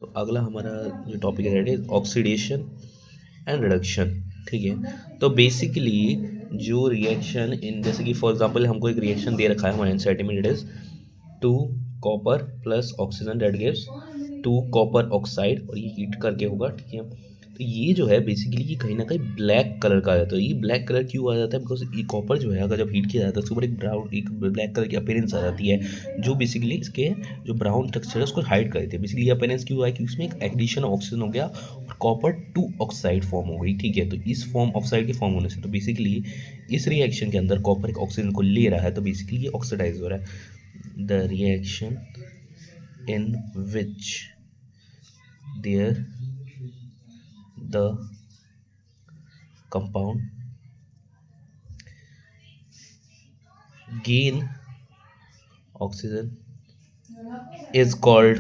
तो अगला हमारा जो टॉपिक है that is oxidation and reduction. ठीक है, तो बेसिकली जो रिएक्शन इन, जैसे कि फॉर एग्जांपल हमको एक रिएक्शन दे रखा है हमारे एनसीईआरटी में, it is two copper plus oxygen that gives two copper oxide, और ये हीट करके होगा। ठीक है, तो ये जो है बेसिकली ये कहीं ना कहीं ब्लैक कलर का आ जाता है। ये ब्लैक कलर क्यों आ जाता है? बिकॉज ये कॉपर जो है अगर जब हीट किया जाता है उसके ऊपर एक ब्राउन, एक ब्लैक कलर की अपीयरेंस आ जाती है, जो बेसिकली इसके जो ब्राउन टेक्सचर है उसको हाइड कर देती है। बेसिकली ये अपीयरेंस क्यों आया? क्योंकि उसमें एक एडिशन ऑफ ऑक्सीजन हो गया और कॉपर टू ऑक्साइड फॉर्म हो गई। ठीक है, तो इस फॉर्म ऑक्साइड के फॉर्म होने से तो बेसिकली इस रिएक्शन के अंदर कॉपर एक ऑक्सीजन को ले रहा है, तो बेसिकली ये ऑक्सीडाइज हो रहा है। The reaction in which there the compound gain oxygen is called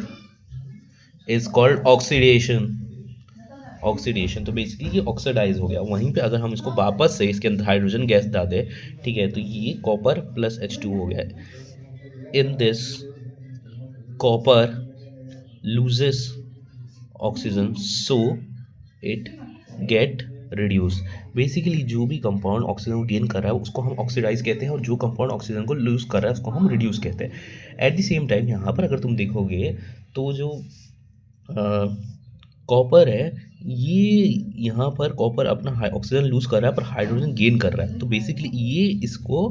oxidation. तो बेसिकली ये ऑक्सीडाइज हो गया। वहीं पे अगर हम इसको वापस से इसके अंदर हाइड्रोजन गैस डाल दें, ठीक है, तो ये कॉपर प्लस H2 हो गया है। In this copper loses oxygen so it get reduce। Basically जो भी कंपाउंड ऑक्सीजन को गेन कर रहा है उसको हम ऑक्सीडाइज कहते हैं, और जो कंपाउंड ऑक्सीजन को लूज कर रहा है उसको हम रिड्यूस कहते हैं। एट द सेम टाइम यहाँ पर अगर तुम देखोगे तो जो कॉपर है, ये यहाँ पर कॉपर अपना ऑक्सीजन लूज कर रहा है पर हाइड्रोजन गेन कर रहा है, तो बेसिकली ये इसको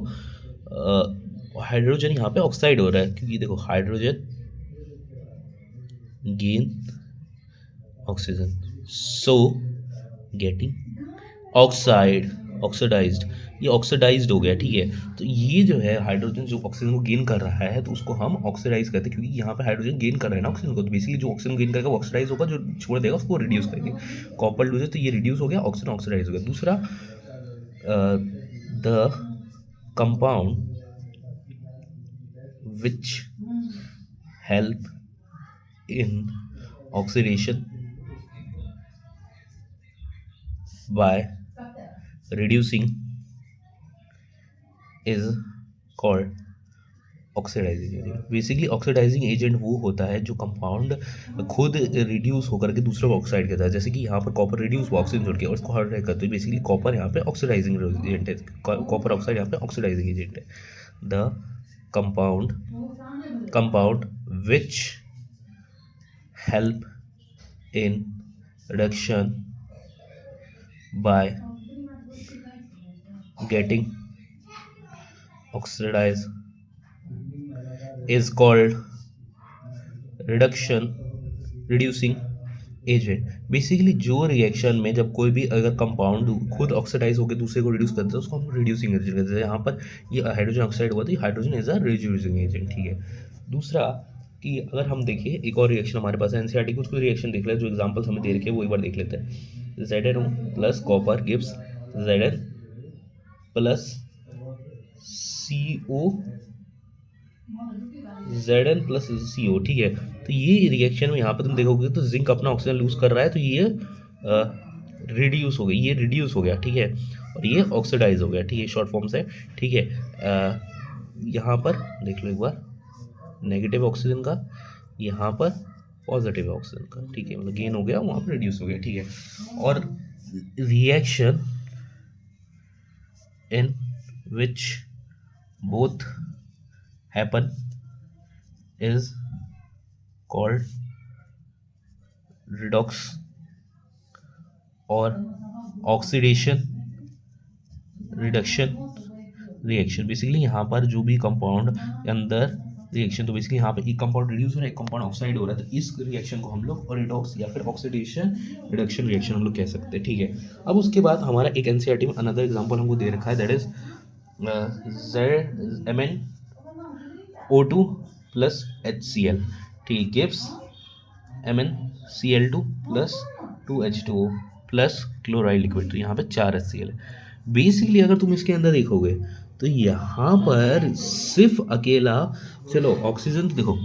हाइड्रोजन यहाँ पे ऑक्साइड हो रहा है, क्योंकि देखो hydrogen gain oxygen so getting oxidised, ये ऑक्सीडाइज्ड हो गया। ठीक है, तो ये जो है हाइड्रोजन जो ऑक्सीजन को गेन कर रहा है तो उसको हम ऑक्सीडाइज करते हैं, क्योंकि यहाँ पे हाइड्रोजन गेन कर रहा है ना ऑक्सीजन को, तो बेसिकली जो ऑक्सीजन गेन करेगा वो ऑक्सीडाइज होगा, जो छोड़ देगा उसको रिड्यूस करेंगे। कॉपर लूज है तो ये रिड्यूस हो गया, ऑक्सीजन ऑक्सीडाइज हो गया। दूसरा, the compound which help in oxidation by reducing is called oxidising agent. Basically oxidising agent वो होता है जो कंपाउंड खुद रिड्यूस होकर के दूसरा ऑक्साइड करता है। जैसे कि यहाँ पर कॉपर रिड्यूस हुआ ऑक्सीजन जोड़ के और इसको हाइड्राइड करते हैं, बेसिकली कॉपर यहाँ पे ऑक्सीडाइजिंग एजेंट है, कॉपर ऑक्साइड यहाँ पे ऑक्सीडाइजिंग एजेंट है। The compound which help in reduction by getting oxidized is called reducing agent. Basically जो रिएक्शन में जब कोई भी अगर कंपाउंड खुद ऑक्सीडाइज होकर दूसरे को रिड्यूस करता है उसको हम रिड्यूसिंग एजेंट कहते हैं। यहाँ पर ये हाइड्रोजन ऑक्साइड हुआ तो hydrogen is a reducing agent. ठीक है, दूसरा कि अगर हम देखिए एक और रिएक्शन हमारे पास है एनसीईआरटी की, उसको रिएक्शन देख ले, जो एग्जांपल्स हमें दे रखे हैं वो एक बार देख लेते हैं। Zn plus copper gives Zn plus CO, Zn plus CO। ठीक है, तो ये रिएक्शन में यहाँ पर तुम देखोगे तो जिंक अपना ऑक्सीजन लूज कर रहा है, तो ये रिड्यूस हो गई, ये रिड्यूस हो गया। ठीक है, और ये ऑक्सीडाइज हो गया। ठीक है, शॉर्ट फॉर्म से। ठीक है, यहाँ पर देख लो एक बार, नेगेटिव ऑक्सीजन का, यहाँ पर पॉजिटिव ऑक्सीजन का। ठीक है, मतलब गेन हो गया, वहाँ पर रिड्यूस हो गया। ठीक है, और reaction in which both happen is called redox और ऑक्सीडेशन रिडक्शन रिएक्शन। बेसिकली यहाँ पर जो भी कंपाउंड के अंदर रिएक्शन, तो बेसिकली यहाँ पे एक कंपाउंड रिड्यूस हो रहा है, एक कंपाउंड ऑक्साइड हो रहा है, तो इस रिएक्शन को हम लोग रिडॉक्स या फिर ऑक्सीडेशन रिडक्शन रिएक्शन हम लोग कह सकते हैं। ठीक है, अब उसके बाद हमारा एक एनसीईआरटी में अनदर एग्जांपल हमको दे रखा है, that is MnO2 plus HCl। ठीक है, gives MnCl2 plus 2H2O plus chloride liquid. तो यहाँ पे 4 HCl है। बेसिकली अगर तुम इसके अंदर देखोगे तो यहाँ पर सिर्फ अकेला, चलो ऑक्सीजन तो देखो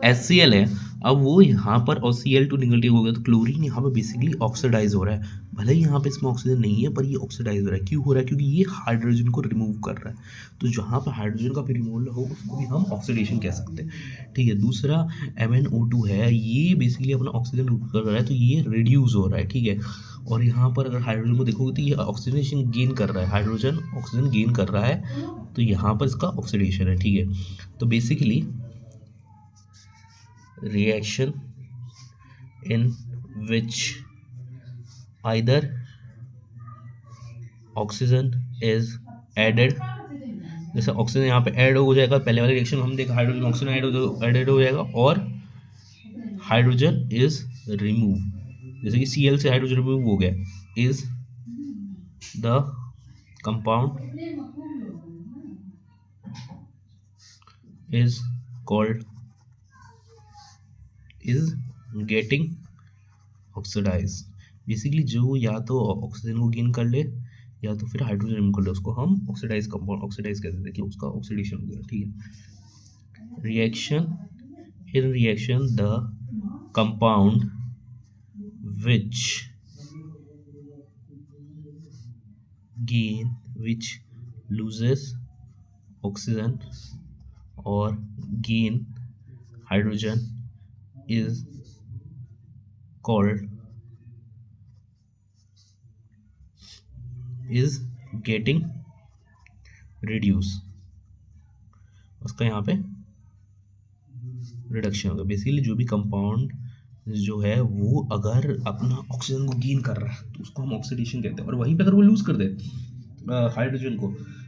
HCl है, अब वो यहाँ पर और Cl2 निगेटिव हो गया तो क्लोरीन यहाँ पे बेसिकली ऑक्सीडाइज हो रहा है। भले ही यहाँ पे इसमें ऑक्सीजन नहीं है पर ये ऑक्सीडाइज हो रहा है। क्यों हो रहा है? क्योंकि ये हाइड्रोजन को रिमूव कर रहा है। तो जहाँ पर हाइड्रोजन का भी रिमूवल हो उसको भी हम ऑक्सीडेशन कह सकते हैं। ठीक है। दूसरा MnO2 है, ये बेसिकली अपना ऑक्सीजन रिमूव कर रहा है तो ये रिड्यूस हो रहा है। ठीक है। और यहाँ पर अगर हाइड्रोजन को देखोगे तो ये ऑक्सीडेशन गेन कर रहा है, हाइड्रोजन ऑक्सीजन गेन कर रहा है तो यहाँ पर इसका ऑक्सीडेशन है। ठीक है। तो basically reaction in which either oxygen is added, जैसे ऑक्सीजन यहाँ पे ऐड हो जाएगा, पहले वाले रिएक्शन हम देखा हाइड्रोजन ऑक्सीजन ऐड हो जाएगा और हाइड्रोजन इज रिमूव, जैसे कि Cl से हाइड्रोजन रिमूव हो गया, is the compound is called is getting oxidise. बेसिकली जो या तो ऑक्सीजन को गेन कर ले या तो फिर हाइड्रोजन रिमूव कर ले उसको हम ऑक्सीडाइज कंपाउंड ऑक्सीडाइज कहते हैं कि उसका ऑक्सीडेशन हो गया। ठीक है। Reaction the compound which loses oxygen or gain hydrogen is called is getting reduce, उसका यहाँ पे रिडक्शन होगा। बेसिकली जो भी कंपाउंड जो है वो अगर अपना ऑक्सीजन को गेन कर रहा है तो उसको हम ऑक्सीडेशन कहते हैं, और वहीं पे अगर वो लूज कर दे हाइड्रोजन को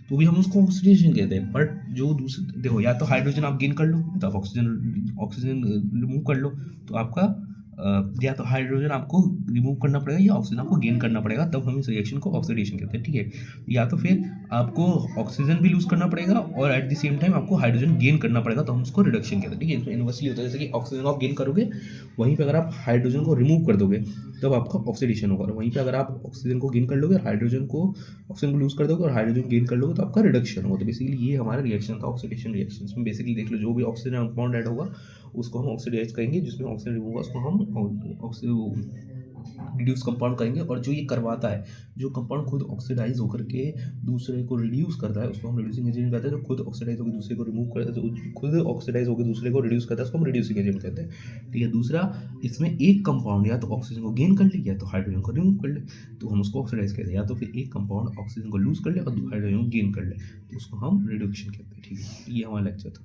तो भी हम उसको ऑक्सीडेशन कहते हैं। बट जो दूसरे देखो, या तो हाइड्रोजन आप गेन कर लो या तो आप ऑक्सीजन रिमूव कर लो, तो आपका या तो हाइड्रोजन आपको रिमूव करना पड़ेगा या ऑक्सीजन आपको गेन करना पड़ेगा, तब हम इस रिएक्शन को ऑक्सीडेशन कहते हैं। ठीक है। या तो फिर आपको ऑक्सीजन भी लूज करना पड़ेगा और एट द सेम टाइम आपको हाइड्रोजन गेन करना पड़ेगा, तो हम उसको रिडक्शन कहते हैं। ठीक है। तो इन्वर्सली होता है, जैसे कि ऑक्सीजन को आप गेन करोगे वहीं पे अगर आप हाइड्रोजन को रिमूव कर दोगे तब आपका ऑक्सीडेशन होगा, और वहीं पे अगर आप ऑक्सीजन को गेन कर लोगे और ऑक्सीजन को लूज कर दोगे और हाइड्रोजन गेन कर लोगे तो आपका रिडक्शन होगा। तो बेसिकली ये हमारा रिएक्शन था ऑक्सीडेशन रिएक्शन। इसमें बेसिकली देख लो, जो भी ऑक्सीजन कंपाउंड ऐड होगा उसको हम ऑक्सीडाइज करेंगे, जिसमें ऑक्सीजन रिमूव होगा उसको हम रिड्यूस कंपाउंड करेंगे, और जो ये करवाता है, जो कंपाउंड खुद ऑक्सीडाइज होकर के दूसरे को रिड्यूस करता है उसको हम रिड्यूसिंग एजेंट कहते हैं। जो खुद ऑक्सीडाइज होकर दूसरे को रिमूव करता है, जो खुद ऑक्सीडाइज होकर दूसरे को रिड्यूस करता है उसको हम रिड्यूसिंग एजेंट कहते हैं। ठीक है। दूसरा, इसमें एक कंपाउंड या तो ऑक्सीजन को गेन कर ले या तो हाइड्रोजन को रिमूव कर ले तो हम उसको ऑक्सीडाइज कहते हैं, या तो फिर एक कंपाउंड ऑक्सीजन को लूज कर ले और हाइड्रोजन को गेन कर ले तो उसको हम रिडक्शन कहते हैं। ठीक है। ये हमारा लेक्चर था।